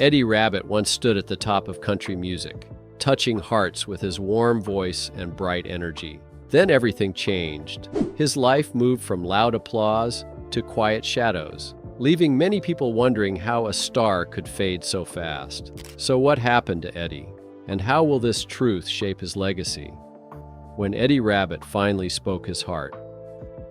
Eddie Rabbitt once stood at the top of country music, touching hearts with his warm voice and bright energy. Then everything changed. His life moved from loud applause to quiet shadows, leaving many people wondering how a star could fade so fast. So what happened to Eddie? And how will this truth shape his legacy? When Eddie Rabbitt finally spoke his heart.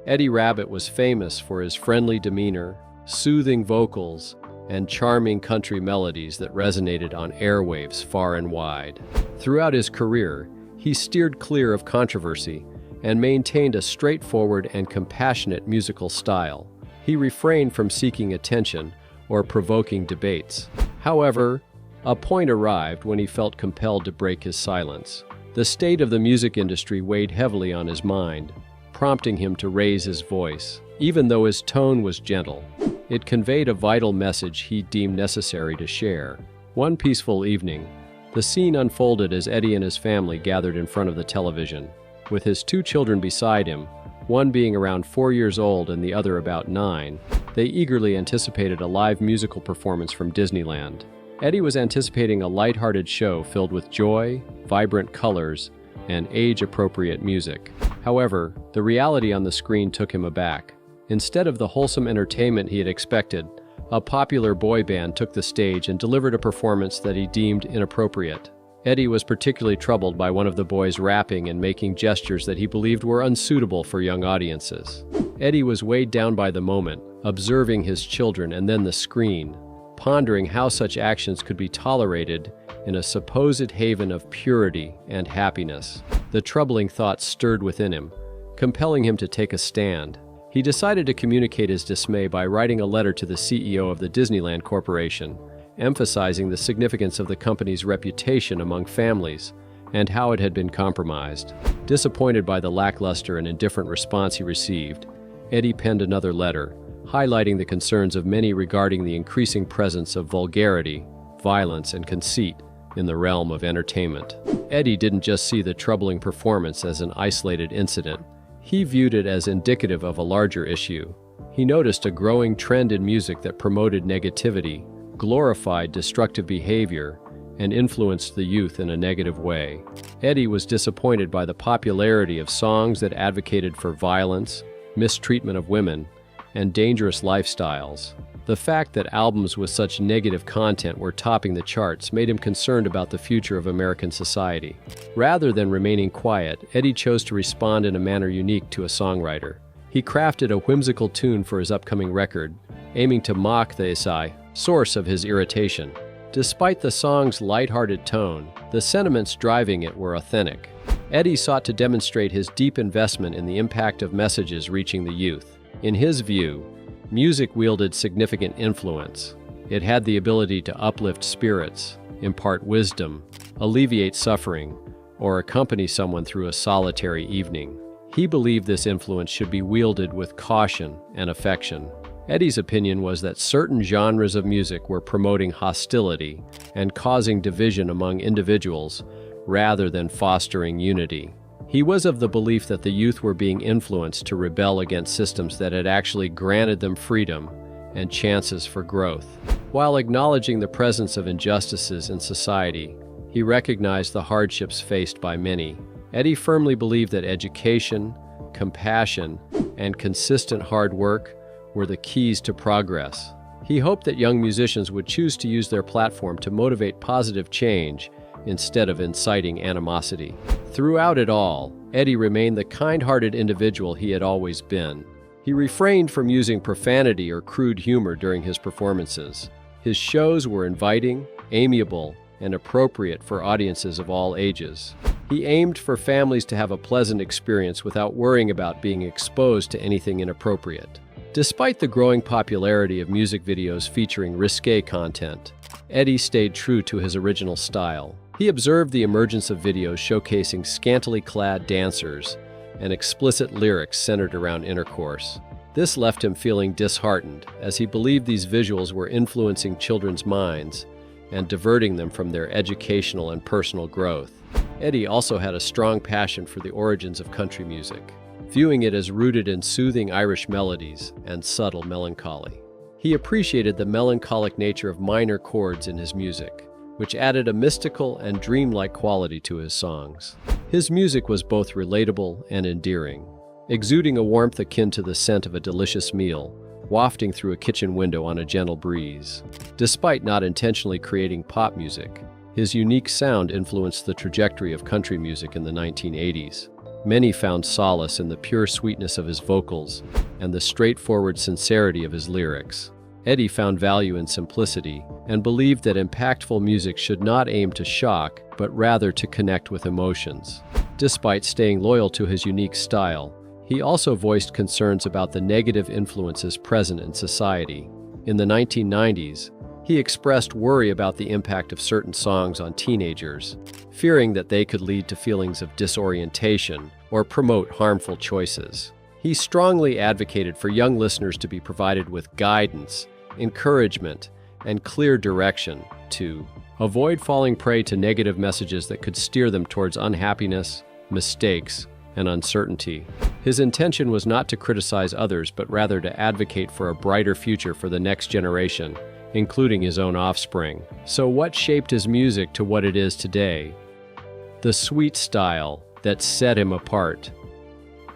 Eddie Rabbitt was famous for his friendly demeanor, soothing vocals, and charming country melodies that resonated on airwaves far and wide. Throughout his career, he steered clear of controversy and maintained a straightforward and compassionate musical style. He refrained from seeking attention or provoking debates. However, a point arrived when he felt compelled to break his silence. The state of the music industry weighed heavily on his mind, prompting him to raise his voice. Even though his tone was gentle, it conveyed a vital message he deemed necessary to share. One peaceful evening, the scene unfolded as Eddie and his family gathered in front of the television. With his two children beside him, one being around 4 years old and the other about 9, they eagerly anticipated a live musical performance from Disneyland. Eddie was anticipating a lighthearted show filled with joy, vibrant colors, and age-appropriate music. However, the reality on the screen took him aback. Instead of the wholesome entertainment he had expected, a popular boy band took the stage and delivered a performance that he deemed inappropriate. Eddie was particularly troubled by one of the boys rapping and making gestures that he believed were unsuitable for young audiences. Eddie was weighed down by the moment, observing his children and then the screen, pondering how such actions could be tolerated in a supposed haven of purity and happiness. The troubling thoughts stirred within him, compelling him to take a stand. He decided to communicate his dismay by writing a letter to the CEO of the Disneyland Corporation, emphasizing the significance of the company's reputation among families and how it had been compromised. Disappointed by the lackluster and indifferent response he received, Eddie penned another letter, highlighting the concerns of many regarding the increasing presence of vulgarity, violence, and conceit in the realm of entertainment. Eddie didn't just see the troubling performance as an isolated incident. He viewed it as indicative of a larger issue. He noticed a growing trend in music that promoted negativity, glorified destructive behavior, and influenced the youth in a negative way. Eddie was disappointed by the popularity of songs that advocated for violence, mistreatment of women, and dangerous lifestyles. The fact that albums with such negative content were topping the charts made him concerned about the future of American society. Rather than remaining quiet, Eddie chose to respond in a manner unique to a songwriter. He crafted a whimsical tune for his upcoming record, aiming to mock the source of his irritation. Despite the song's lighthearted tone, the sentiments driving it were authentic. Eddie sought to demonstrate his deep investment in the impact of messages reaching the youth. In his view, music wielded significant influence. It had the ability to uplift spirits, impart wisdom, alleviate suffering, or accompany someone through a solitary evening. He believed this influence should be wielded with caution and affection. Eddie's opinion was that certain genres of music were promoting hostility and causing division among individuals rather than fostering unity. He was of the belief that the youth were being influenced to rebel against systems that had actually granted them freedom and chances for growth. While acknowledging the presence of injustices in society, he recognized the hardships faced by many. Eddie firmly believed that education, compassion, and consistent hard work were the keys to progress. He hoped that young musicians would choose to use their platform to motivate positive change instead of inciting animosity. Throughout it all, Eddie remained the kind-hearted individual he had always been. He refrained from using profanity or crude humor during his performances. His shows were inviting, amiable, and appropriate for audiences of all ages. He aimed for families to have a pleasant experience without worrying about being exposed to anything inappropriate. Despite the growing popularity of music videos featuring risque content, Eddie stayed true to his original style. He observed the emergence of videos showcasing scantily clad dancers and explicit lyrics centered around intercourse. This left him feeling disheartened, as he believed these visuals were influencing children's minds and diverting them from their educational and personal growth. Eddie also had a strong passion for the origins of country music, viewing it as rooted in soothing Irish melodies and subtle melancholy. He appreciated the melancholic nature of minor chords in his music, which added a mystical and dreamlike quality to his songs. His music was both relatable and endearing, exuding a warmth akin to the scent of a delicious meal, wafting through a kitchen window on a gentle breeze. Despite not intentionally creating pop music, his unique sound influenced the trajectory of country music in the 1980s. Many found solace in the pure sweetness of his vocals and the straightforward sincerity of his lyrics. Eddie found value in simplicity and believed that impactful music should not aim to shock, but rather to connect with emotions. Despite staying loyal to his unique style, he also voiced concerns about the negative influences present in society. In the 1990s, he expressed worry about the impact of certain songs on teenagers, fearing that they could lead to feelings of disorientation or promote harmful choices. He strongly advocated for young listeners to be provided with guidance, encouragement, and clear direction to avoid falling prey to negative messages that could steer them towards unhappiness, mistakes, and uncertainty. His intention was not to criticize others, but rather to advocate for a brighter future for the next generation, including his own offspring. So what shaped his music to what it is today? The sweet style that set him apart.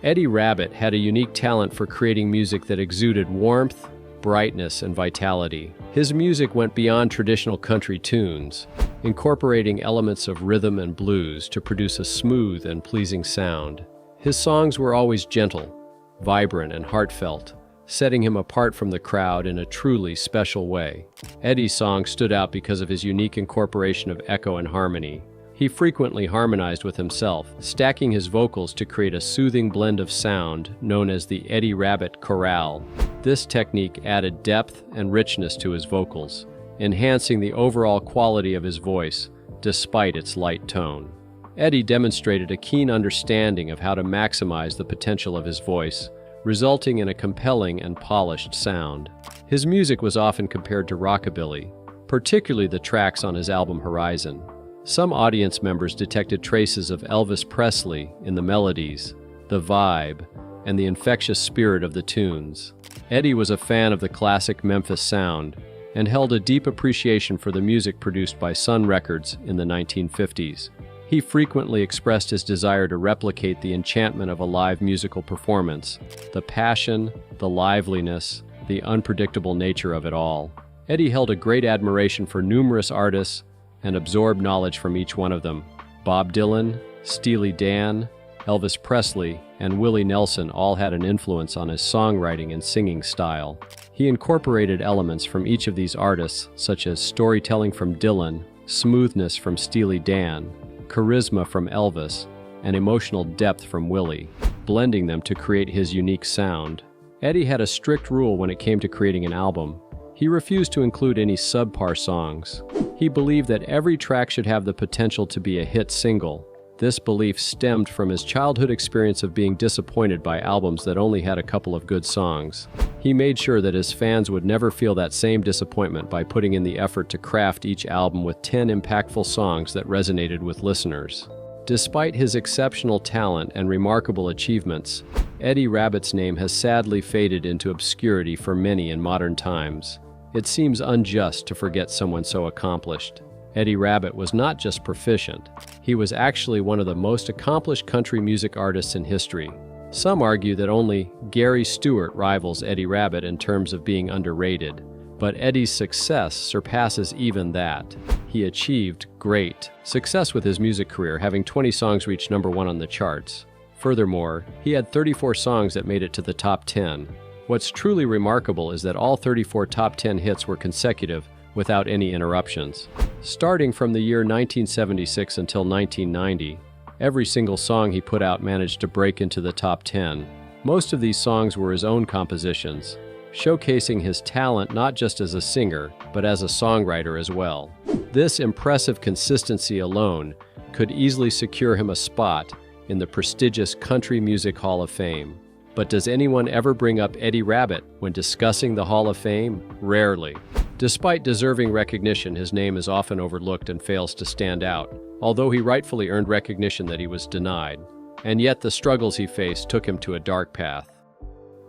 Eddie Rabbitt had a unique talent for creating music that exuded warmth, brightness, and vitality. His music went beyond traditional country tunes, incorporating elements of rhythm and blues to produce a smooth and pleasing sound. His songs were always gentle, vibrant, and heartfelt, setting him apart from the crowd in a truly special way. Eddie's songs stood out because of his unique incorporation of echo and harmony. He frequently harmonized with himself, stacking his vocals to create a soothing blend of sound known as the Eddie Rabbitt chorale. This technique added depth and richness to his vocals, enhancing the overall quality of his voice despite its light tone. Eddie demonstrated a keen understanding of how to maximize the potential of his voice, resulting in a compelling and polished sound. His music was often compared to rockabilly, particularly the tracks on his album Horizon. Some audience members detected traces of Elvis Presley in the melodies, the vibe, and the infectious spirit of the tunes. Eddie was a fan of the classic Memphis sound and held a deep appreciation for the music produced by Sun Records in the 1950s. He frequently expressed his desire to replicate the enchantment of a live musical performance, the passion, the liveliness, the unpredictable nature of it all. Eddie held a great admiration for numerous artists and absorbed knowledge from each one of them. Bob Dylan, Steely Dan, Elvis Presley, and Willie Nelson all had an influence on his songwriting and singing style. He incorporated elements from each of these artists, such as storytelling from Dylan, smoothness from Steely Dan, charisma from Elvis, and emotional depth from Willie, blending them to create his unique sound. Eddie had a strict rule when it came to creating an album. He refused to include any subpar songs. He believed that every track should have the potential to be a hit single. This belief stemmed from his childhood experience of being disappointed by albums that only had a couple of good songs. He made sure that his fans would never feel that same disappointment by putting in the effort to craft each album with 10 impactful songs that resonated with listeners. Despite his exceptional talent and remarkable achievements, Eddie Rabbitt's name has sadly faded into obscurity for many in modern times. It seems unjust to forget someone so accomplished. Eddie Rabbitt was not just proficient, he was actually one of the most accomplished country music artists in history. Some argue that only Gary Stewart rivals Eddie Rabbitt in terms of being underrated, but Eddie's success surpasses even that. He achieved great success with his music career, having 20 songs reach #1 on the charts. Furthermore, he had 34 songs that made it to the top 10. What's truly remarkable is that all 34 top 10 hits were consecutive, without any interruptions. Starting from the year 1976 until 1990, every single song he put out managed to break into the top 10. Most of these songs were his own compositions, showcasing his talent not just as a singer, but as a songwriter as well. This impressive consistency alone could easily secure him a spot in the prestigious Country Music Hall of Fame. But does anyone ever bring up Eddie Rabbitt when discussing the Hall of Fame? Rarely. Despite deserving recognition, his name is often overlooked and fails to stand out, although he rightfully earned recognition that he was denied. And yet the struggles he faced took him to a dark path.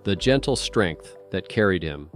The gentle strength that carried him.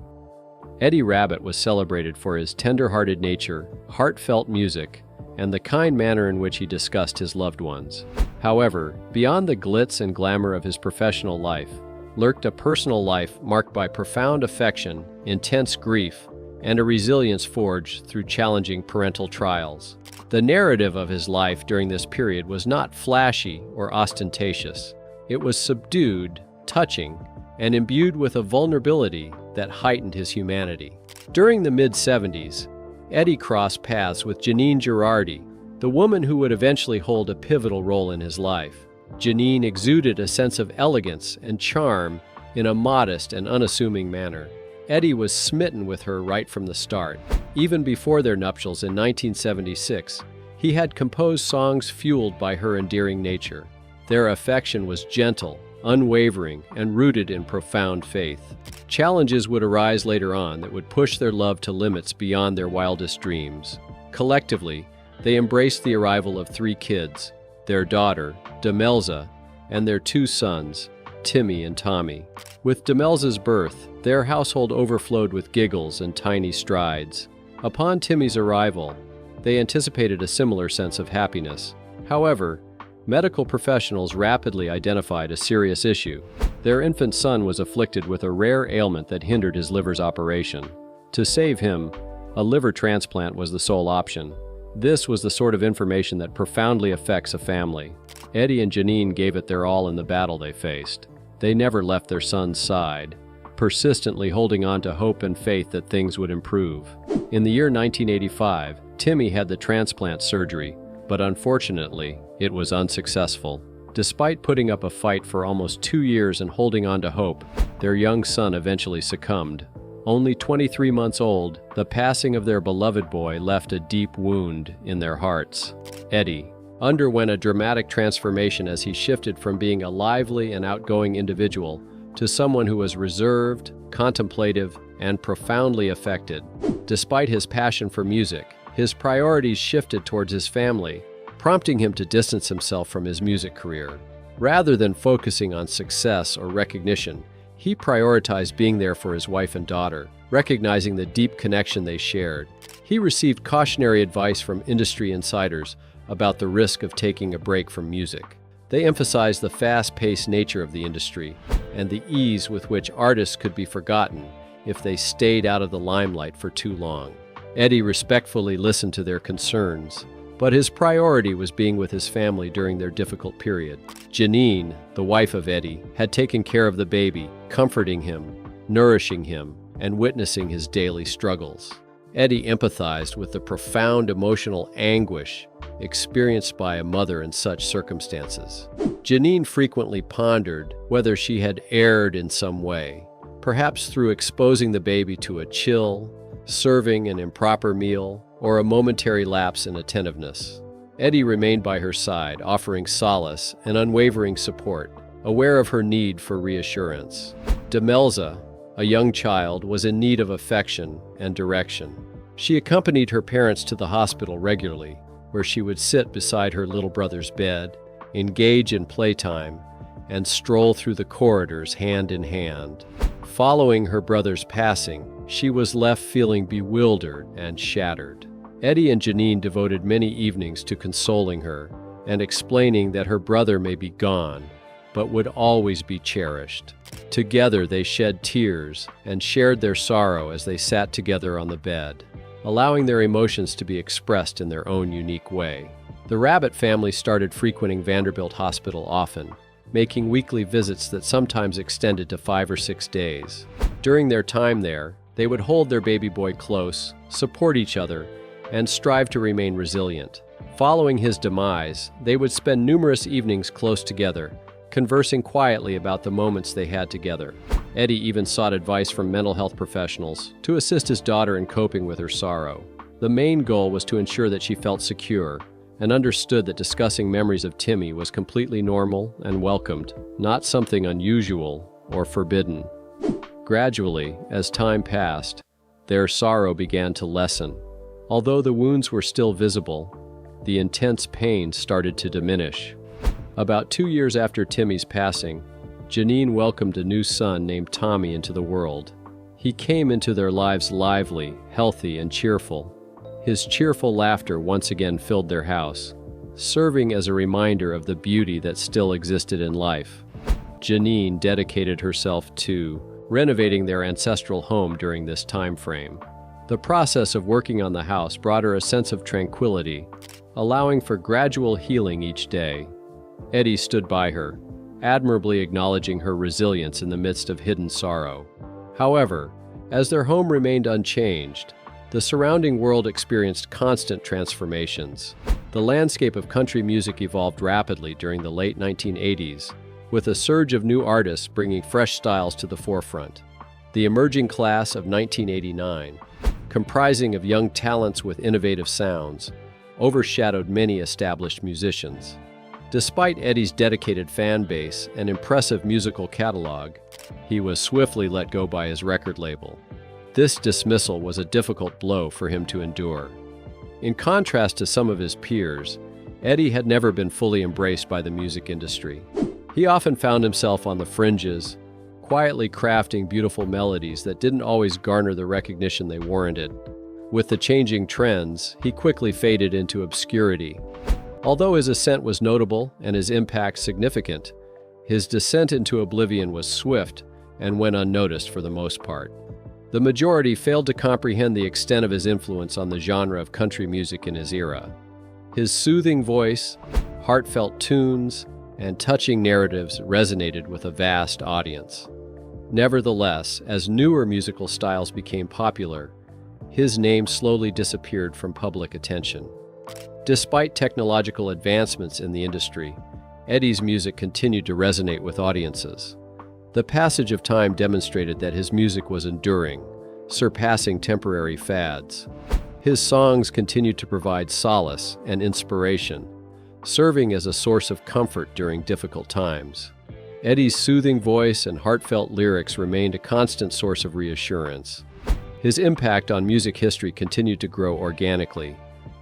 Eddie Rabbitt was celebrated for his tender-hearted nature, heartfelt music, and the kind manner in which he discussed his loved ones. However, beyond the glitz and glamour of his professional life, lurked a personal life marked by profound affection, intense grief, and a resilience forged through challenging parental trials. The narrative of his life during this period was not flashy or ostentatious. It was subdued, touching, and imbued with a vulnerability that heightened his humanity. During the mid-70s, Eddie crossed paths with Janine Girardi, the woman who would eventually hold a pivotal role in his life. Janine exuded a sense of elegance and charm in a modest and unassuming manner. Eddie was smitten with her right from the start. Even before their nuptials in 1976, he had composed songs fueled by her endearing nature. Their affection was gentle, unwavering, and rooted in profound faith. Challenges would arise later on that would push their love to limits beyond their wildest dreams. Collectively, they embraced the arrival of 3 kids, their daughter, Demelza, and their 2 sons, Timmy and Tommy. With Demelza's birth, their household overflowed with giggles and tiny strides. Upon Timmy's arrival, they anticipated a similar sense of happiness. However, medical professionals rapidly identified a serious issue. Their infant son was afflicted with a rare ailment that hindered his liver's operation. To save him, a liver transplant was the sole option. This was the sort of information that profoundly affects a family. Eddie and Janine gave it their all in the battle they faced. They never left their son's side, persistently holding on to hope and faith that things would improve. In the year 1985, Timmy had the transplant surgery, but unfortunately, it was unsuccessful. Despite putting up a fight for almost 2 years and holding on to hope, their young son eventually succumbed. Only 23 months old, the passing of their beloved boy left a deep wound in their hearts. Eddie underwent a dramatic transformation as he shifted from being a lively and outgoing individual to someone who was reserved, contemplative, and profoundly affected. Despite his passion for music, his priorities shifted towards his family, prompting him to distance himself from his music career. Rather than focusing on success or recognition, he prioritized being there for his wife and daughter, recognizing the deep connection they shared. He received cautionary advice from industry insiders about the risk of taking a break from music. They emphasized the fast-paced nature of the industry and the ease with which artists could be forgotten if they stayed out of the limelight for too long. Eddie respectfully listened to their concerns, but his priority was being with his family during their difficult period. Janine, the wife of Eddie, had taken care of the baby, comforting him, nourishing him, and witnessing his daily struggles. Eddie empathized with the profound emotional anguish experienced by a mother in such circumstances. Janine frequently pondered whether she had erred in some way, perhaps through exposing the baby to a chill, serving an improper meal, or a momentary lapse in attentiveness. Eddie remained by her side, offering solace and unwavering support, aware of her need for reassurance. Demelza, a young child, was in need of affection and direction. She accompanied her parents to the hospital regularly, where she would sit beside her little brother's bed, engage in playtime, and stroll through the corridors hand in hand. Following her brother's passing, she was left feeling bewildered and shattered. Eddie and Janine devoted many evenings to consoling her and explaining that her brother may be gone, but would always be cherished. Together they shed tears and shared their sorrow as they sat together on the bed, allowing their emotions to be expressed in their own unique way. The Rabbitt family started frequenting Vanderbilt Hospital often, making weekly visits that sometimes extended to 5 or 6 days. During their time there, they would hold their baby boy close, support each other, and strive to remain resilient. Following his demise, they would spend numerous evenings close together, conversing quietly about the moments they had together. Eddie even sought advice from mental health professionals to assist his daughter in coping with her sorrow. The main goal was to ensure that she felt secure and understood that discussing memories of Timmy was completely normal and welcomed, not something unusual or forbidden. Gradually, as time passed, their sorrow began to lessen. Although the wounds were still visible, the intense pain started to diminish. About 2 years after Timmy's passing, Janine welcomed a new son named Tommy into the world. He came into their lives lively, healthy, and cheerful. His cheerful laughter once again filled their house, serving as a reminder of the beauty that still existed in life. Janine dedicated herself to renovating their ancestral home during this time frame. The process of working on the house brought her a sense of tranquility, allowing for gradual healing each day. Eddie stood by her, admirably acknowledging her resilience in the midst of hidden sorrow. However, as their home remained unchanged, the surrounding world experienced constant transformations. The landscape of country music evolved rapidly during the late 1980s, with a surge of new artists bringing fresh styles to the forefront. The emerging class of 1989, comprising of young talents with innovative sounds, overshadowed many established musicians. Despite Eddie's dedicated fan base and impressive musical catalog, he was swiftly let go by his record label. This dismissal was a difficult blow for him to endure. In contrast to some of his peers, Eddie had never been fully embraced by the music industry. He often found himself on the fringes, quietly crafting beautiful melodies that didn't always garner the recognition they warranted. With the changing trends, he quickly faded into obscurity. Although his ascent was notable and his impact significant, his descent into oblivion was swift and went unnoticed for the most part. The majority failed to comprehend the extent of his influence on the genre of country music in his era. His soothing voice, heartfelt tunes, and touching narratives resonated with a vast audience. Nevertheless, as newer musical styles became popular, his name slowly disappeared from public attention. Despite technological advancements in the industry, Eddie's music continued to resonate with audiences. The passage of time demonstrated that his music was enduring, surpassing temporary fads. His songs continued to provide solace and inspiration, serving as a source of comfort during difficult times. Eddie's soothing voice and heartfelt lyrics remained a constant source of reassurance. His impact on music history continued to grow organically,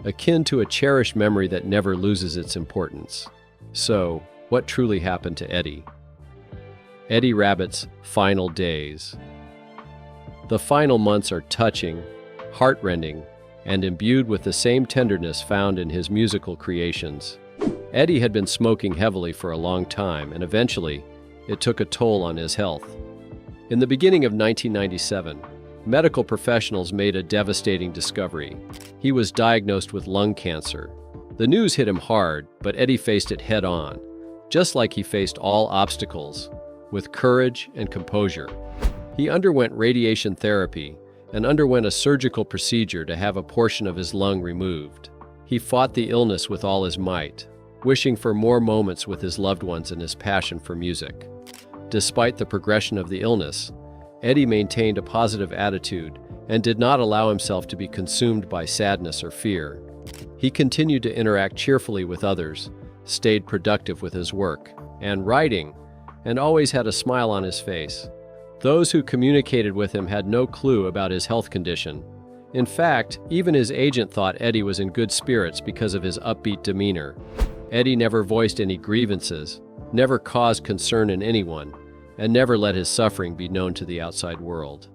akin to a cherished memory that never loses its importance. So, what truly happened to Eddie? Eddie Rabbitt's final days. The final months are touching, heartrending, and imbued with the same tenderness found in his musical creations. Eddie had been smoking heavily for a long time, and eventually, it took a toll on his health. In the beginning of 1997, medical professionals made a devastating discovery. He was diagnosed with lung cancer. The news hit him hard, but Eddie faced it head-on, just like he faced all obstacles, with courage and composure. He underwent radiation therapy and underwent a surgical procedure to have a portion of his lung removed. He fought the illness with all his might, wishing for more moments with his loved ones and his passion for music. Despite the progression of the illness, Eddie maintained a positive attitude and did not allow himself to be consumed by sadness or fear. He continued to interact cheerfully with others, stayed productive with his work and writing, and always had a smile on his face. Those who communicated with him had no clue about his health condition. In fact, even his agent thought Eddie was in good spirits because of his upbeat demeanor. Eddie never voiced any grievances, never caused concern in anyone, and never let his suffering be known to the outside world.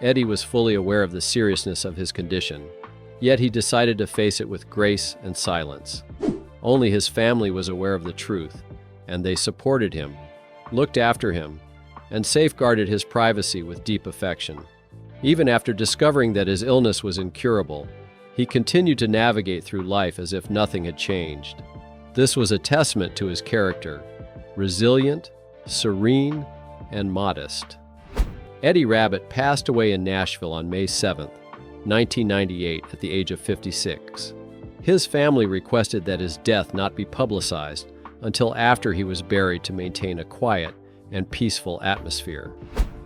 Eddie was fully aware of the seriousness of his condition, yet he decided to face it with grace and silence. Only his family was aware of the truth, and they supported him, looked after him, and safeguarded his privacy with deep affection. Even after discovering that his illness was incurable, he continued to navigate through life as if nothing had changed. This was a testament to his character, resilient, serene, and modest. Eddie Rabbitt passed away in Nashville on May 7, 1998, at the age of 56. His family requested that his death not be publicized until after he was buried to maintain a quiet and peaceful atmosphere.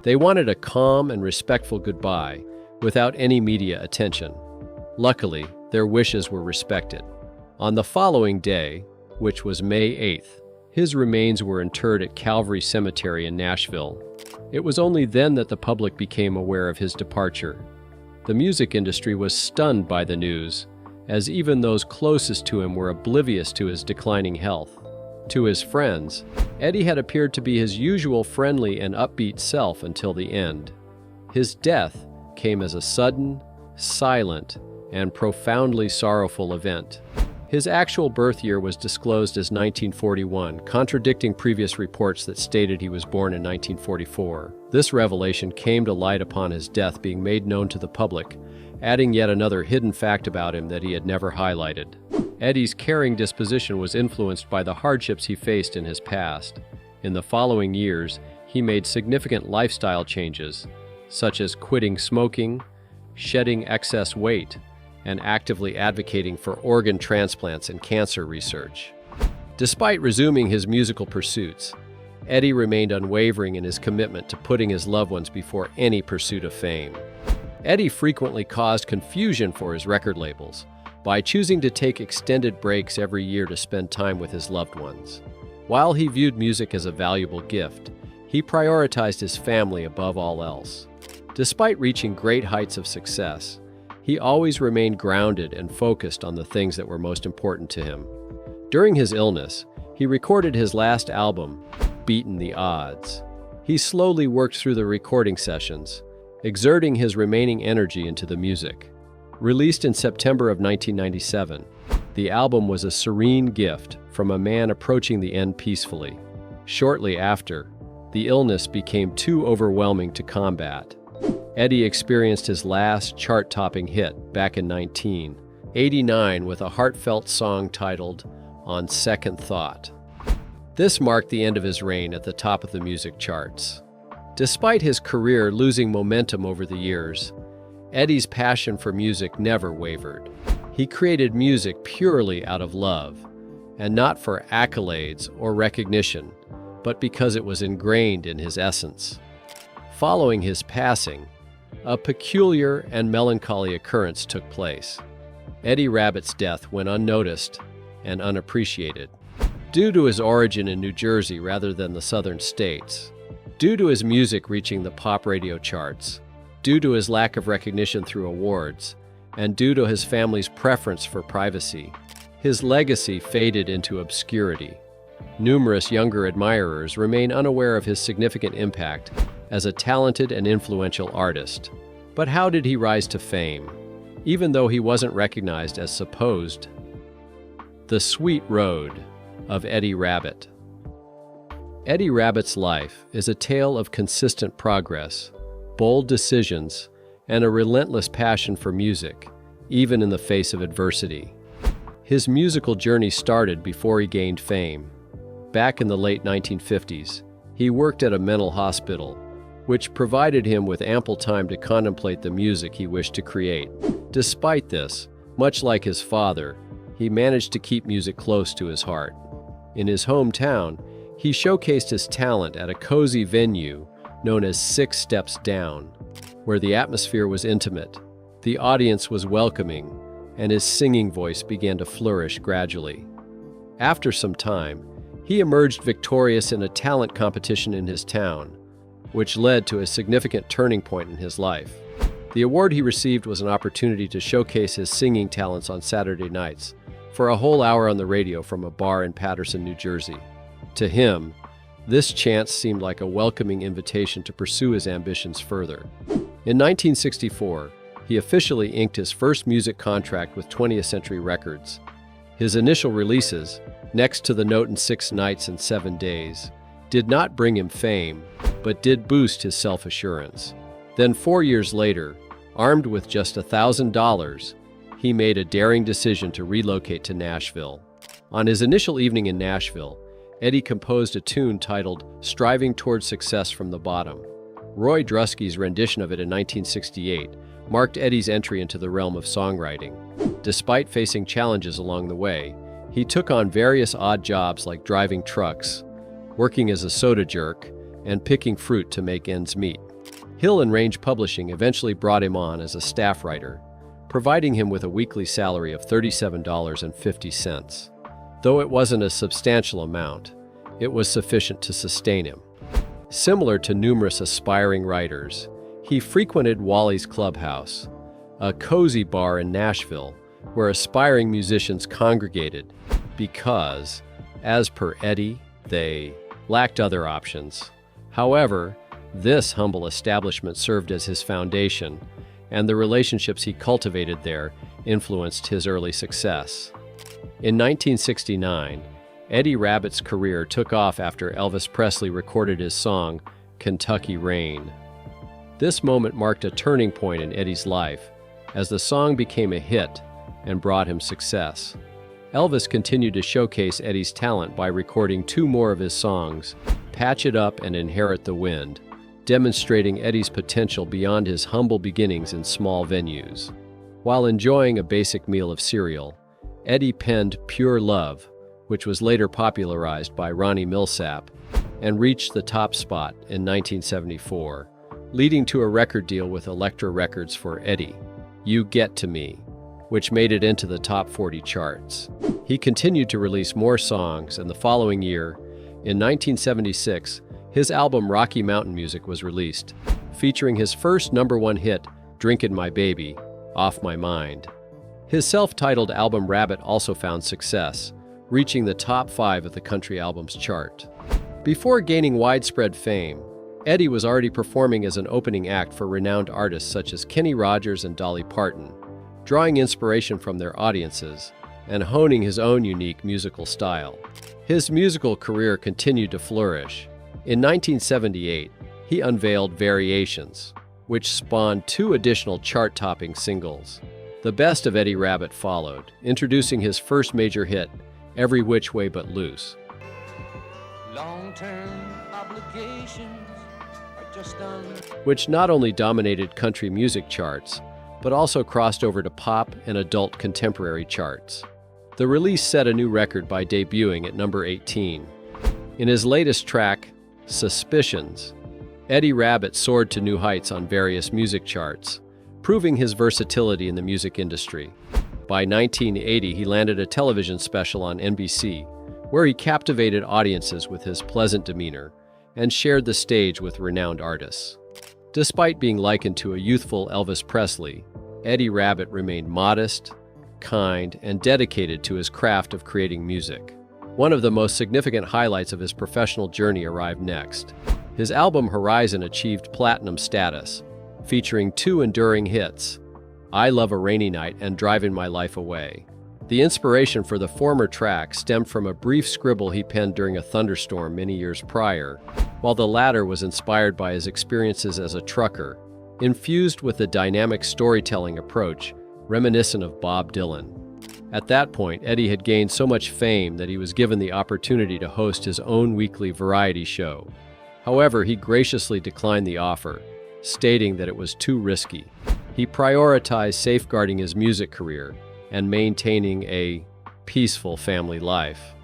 They wanted a calm and respectful goodbye without any media attention. Luckily, their wishes were respected. On the following day, which was May 8th, his remains were interred at Calvary Cemetery in Nashville. It was only then that the public became aware of his departure. The music industry was stunned by the news, as even those closest to him were oblivious to his declining health. To his friends, Eddie had appeared to be his usual friendly and upbeat self until the end. His death came as a sudden, silent, and profoundly sorrowful event. His actual birth year was disclosed as 1941, contradicting previous reports that stated he was born in 1944. This revelation came to light upon his death being made known to the public, adding yet another hidden fact about him that he had never highlighted. Eddie's caring disposition was influenced by the hardships he faced in his past. In the following years, he made significant lifestyle changes, such as quitting smoking, shedding excess weight, and actively advocating for organ transplants and cancer research. Despite resuming his musical pursuits, Eddie remained unwavering in his commitment to putting his loved ones before any pursuit of fame. Eddie frequently caused confusion for his record labels by choosing to take extended breaks every year to spend time with his loved ones. While he viewed music as a valuable gift, he prioritized his family above all else. Despite reaching great heights of success, he always remained grounded and focused on the things that were most important to him. During his illness, he recorded his last album, Beaten the Odds. He slowly worked through the recording sessions, exerting his remaining energy into the music. Released in September of 1997, the album was a serene gift from a man approaching the end peacefully. Shortly after, the illness became too overwhelming to combat. Eddie experienced his last chart-topping hit back in 1989 with a heartfelt song titled On Second Thought. This marked the end of his reign at the top of the music charts. Despite his career losing momentum over the years, Eddie's passion for music never wavered. He created music purely out of love, and not for accolades or recognition, but because it was ingrained in his essence. Following his passing, a peculiar and melancholy occurrence took place. Eddie Rabbitt's death went unnoticed and unappreciated. Due to his origin in New Jersey rather than the southern states, due to his music reaching the pop radio charts, due to his lack of recognition through awards, and due to his family's preference for privacy, his legacy faded into obscurity. Numerous younger admirers remain unaware of his significant impact as a talented and influential artist. But how did he rise to fame, even though he wasn't recognized as supposed? The Sweet Road of Eddie Rabbitt. Eddie Rabbitt's life is a tale of consistent progress, bold decisions, and a relentless passion for music, even in the face of adversity. His musical journey started before he gained fame. Back in the late 1950s, he worked at a mental hospital, which provided him with ample time to contemplate the music he wished to create. Despite this, much like his father, he managed to keep music close to his heart. In his hometown, he showcased his talent at a cozy venue known as 6 Steps Down, where the atmosphere was intimate, the audience was welcoming, and his singing voice began to flourish gradually. After some time, he emerged victorious in a talent competition in his town, which led to a significant turning point in his life. The award he received was an opportunity to showcase his singing talents on Saturday nights for a whole hour on the radio from a bar in Paterson, New Jersey. To him, this chance seemed like a welcoming invitation to pursue his ambitions further. In 1964, he officially inked his first music contract with 20th Century Records. His initial releases, Next to the Note in 6 Nights and 7 Days, did not bring him fame, but did boost his self-assurance. Then 4 years later, armed with just $1,000, he made a daring decision to relocate to Nashville. On his initial evening in Nashville, Eddie composed a tune titled Striving Toward Success from the Bottom. Roy Drusky's rendition of it in 1968 marked Eddie's entry into the realm of songwriting. Despite facing challenges along the way, he took on various odd jobs like driving trucks, working as a soda jerk, and picking fruit to make ends meet. Hill and Range Publishing eventually brought him on as a staff writer, providing him with a weekly salary of $37.50. Though it wasn't a substantial amount, it was sufficient to sustain him. Similar to numerous aspiring writers, he frequented Wally's Clubhouse, a cozy bar in Nashville where aspiring musicians congregated because, as per Eddie, they lacked other options. However, This humble establishment served as his foundation, and the relationships he cultivated there influenced his early success. In 1969, Eddie Rabbitt's career took off after Elvis Presley recorded his song, Kentucky Rain. This moment marked a turning point in Eddie's life, as the song became a hit and brought him success. Elvis continued to showcase Eddie's talent by recording 2 more of his songs, Patch It Up and Inherit the Wind, demonstrating Eddie's potential beyond his humble beginnings in small venues. While enjoying a basic meal of cereal, Eddie penned Pure Love, which was later popularized by Ronnie Milsap, and reached the top spot in 1974, leading to a record deal with Elektra Records for Eddie, You Get to Me, which made it into the top 40 charts. He continued to release more songs, and the following year, in 1976, his album Rocky Mountain Music was released, featuring his first #1 hit, Drinkin' My Baby, Off My Mind. His self-titled album Rabbitt also found success, reaching the top 5 of the country albums chart. Before gaining widespread fame, Eddie was already performing as an opening act for renowned artists such as Kenny Rogers and Dolly Parton, drawing inspiration from their audiences and honing his own unique musical style. His musical career continued to flourish. In 1978, he unveiled Variations, which spawned 2 additional chart-topping singles. The best of Eddie Rabbitt followed, introducing his first major hit, Every Which Way But Loose, Long-term obligations are just done. Which not only dominated country music charts, but also crossed over to pop and adult contemporary charts. The release set a new record by debuting at number 18. In his latest track, Suspicions, Eddie Rabbitt soared to new heights on various music charts, proving his versatility in the music industry. By 1980, he landed a television special on NBC, where he captivated audiences with his pleasant demeanor and shared the stage with renowned artists. Despite being likened to a youthful Elvis Presley, Eddie Rabbitt remained modest, kind, and dedicated to his craft of creating music. One of the most significant highlights of his professional journey arrived next. His album Horizon achieved platinum status, featuring 2 enduring hits, I Love a Rainy Night and Driving My Life Away. The inspiration for the former track stemmed from a brief scribble he penned during a thunderstorm many years prior, while the latter was inspired by his experiences as a trucker, infused with a dynamic storytelling approach reminiscent of Bob Dylan. At that point, Eddie had gained so much fame that he was given the opportunity to host his own weekly variety show. However, he graciously declined the offer, stating that it was too risky. He prioritized safeguarding his music career and maintaining a peaceful family life.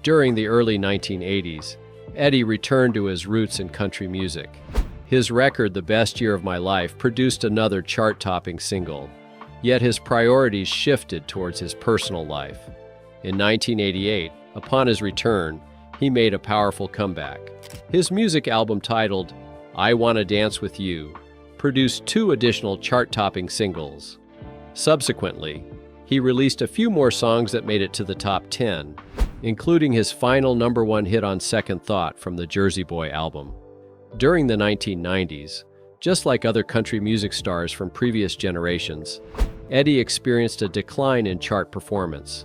During the early 1980s, Eddie returned to his roots in country music. His record, The Best Year of My Life, produced another chart-topping single, yet his priorities shifted towards his personal life. In 1988, upon his return, he made a powerful comeback. His music album titled I Wanna Dance With You produced 2 additional chart-topping singles. Subsequently, he released a few more songs that made it to the top 10, including his final #1 hit on Second Thought from the Jersey Boy album. During the 1990s, just like other country music stars from previous generations, Eddie experienced a decline in chart performance.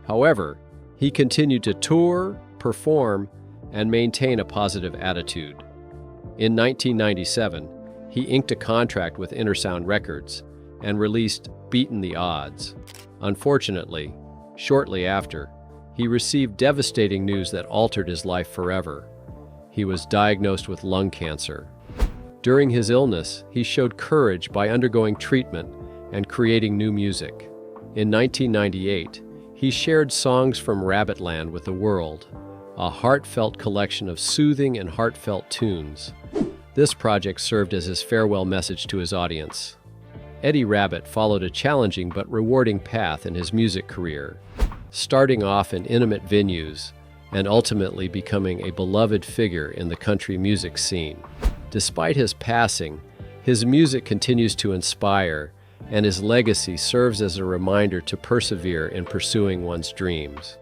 However, he continued to tour, perform, and maintain a positive attitude. In 1997, he inked a contract with Intersound Records and released Beatin' the Odds. Unfortunately, shortly after, he received devastating news that altered his life forever. He was diagnosed with lung cancer. During his illness, he showed courage by undergoing treatment and creating new music. In 1998, he shared Songs from Rabbitland with the world, a heartfelt collection of soothing and heartfelt tunes. This project served as his farewell message to his audience. Eddie Rabbitt followed a challenging but rewarding path in his music career, starting off in intimate venues and ultimately becoming a beloved figure in the country music scene. Despite his passing, his music continues to inspire, and his legacy serves as a reminder to persevere in pursuing one's dreams.